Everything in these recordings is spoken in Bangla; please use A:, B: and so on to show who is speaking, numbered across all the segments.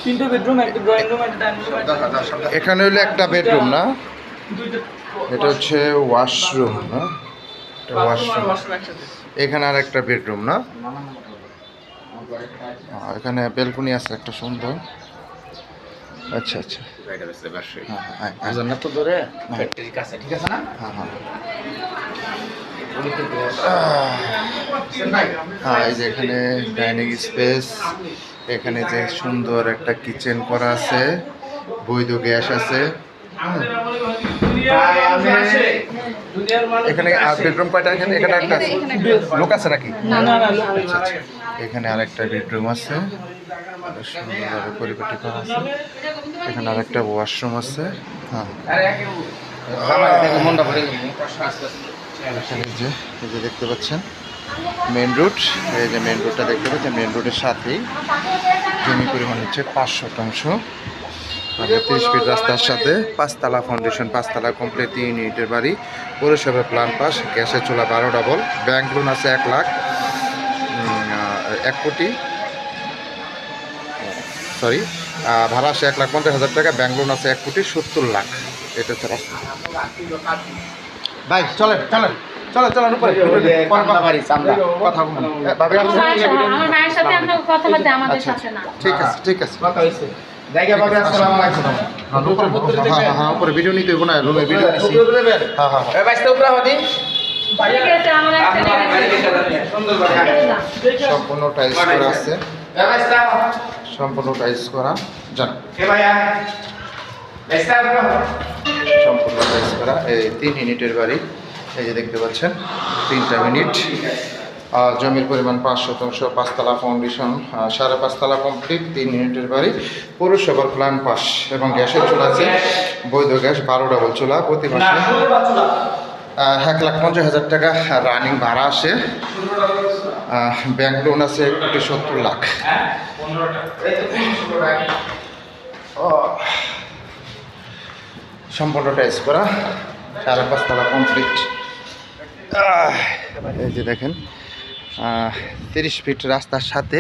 A: তিনটা বেডরুম, একটা ড্রয়িং রুম, একটা ডাইনিং রুম।
B: এখানে হলো একটা বেডরুম না, এটা হচ্ছে ওয়াশরুম না, ওয়াশরুম। এখানে আর একটা বেডরুম না, এখানে ব্যালকনি আছে একটা সুন্দর। আচ্ছা আচ্ছা, হ্যাঁ এই যে এখানে ডাইনিং স্পেস, এখানে যে সুন্দর একটা কিচেন করা আছে, বৈধ গ্যাস আছে। এখানে আর বেডরুম কয়টা? এখানে এখানে একটা লোক আছে নাকি? আচ্ছা আচ্ছা, এখানে আরেকটা বেডরুম আছে, সুন্দরভাবে পরিপাটি করা আছে। এখানে আরেকটা ওয়াশরুম আছে। হ্যাঁ, এখানে যে এই যে দেখতে পাচ্ছেন মেন রোড, এই যে মেন রোডটা দেখতে পাচ্ছেন, মেন রোডের সাথেই জমি পরিমাণ হচ্ছে 5 শতাংশ। 30 ফিট রাস্তার সাথে 5 তলা ফাউন্ডেশন, 5 তলা কমপ্লিট, 3 ইউনিটের বাড়ি, পৌরসভা প্ল্যান পাস, গ্যাসের চুলা 12 ডাবল, ব্যাংক লোন আছে 1 কোটি, সরি ভাড়া আছে 1,50,000 টাকা, ব্যাংক লোন আছে 1,70 লাখ। এটা হচ্ছে রাস্তা। ভাই চলেন চলেন চলেন চলেন উপরে কথা বলুন। ঠিক আছে ঠিক আছে, উপরে ভিডিও নিতে হইব না, রুমে ভিডিও নিছি। হ্যাঁ হ্যাঁ সম্পূর্ণ টাইলস করা আছে, সম্পূর্ণ টাইলস করা, জান সম্পূর্ণ টাইলস করা। এই 3 ইউনিটের বাড়ি, এই যে দেখতে পাচ্ছেন 3টা ইউনিট, জমির পরিমাণ 5 শতাংশ, 5 তলা ফাউন্ডেশন, 5.5 তলা কমপ্লিট, 3 ইউনিটের বাড়ি, পৌরসভার প্ল্যান পাস এবং গ্যাসের চুলা আছে, বৈধ গ্যাস 12 ডাবল চুলা, প্রতি মাসে 1,50,000 টাকা রানিং ভাড়া আসে, ব্যাংক লোন আছে 1,70 লাখ। সম্পূর্ণ টাইলস করা, 5.5 তলা কমপ্লিট। এই যে দেখেন 30 ফিট রাস্তার সাথে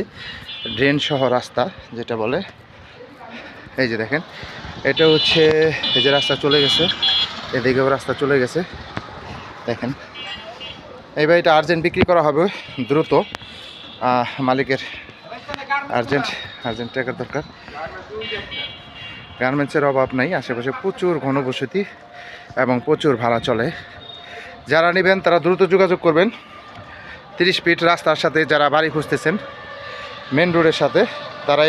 B: ড্রেন সহ রাস্তা যেটা বলে, এই যে দেখেন এটা হচ্ছে, এই যে রাস্তা চলে গেছে, এদিকেও রাস্তা চলে গেছে দেখেন। এই বাড়িটা আর্জেন্ট বিক্রি করা হবে দ্রুত, মালিকের আর্জেন্ট টাকার দরকার। গার্মেন্টসের অভাব নাই, আশেপাশে প্রচুর ঘনবসতি এবং প্রচুর ভাড়া চলে। যারা নেবেন তারা দ্রুত যোগাযোগ করবেন। 30 ফিট রাস্তার সাথে যারা বাড়ি খুঁজতেছেন মেন রোডের সাথে, তারা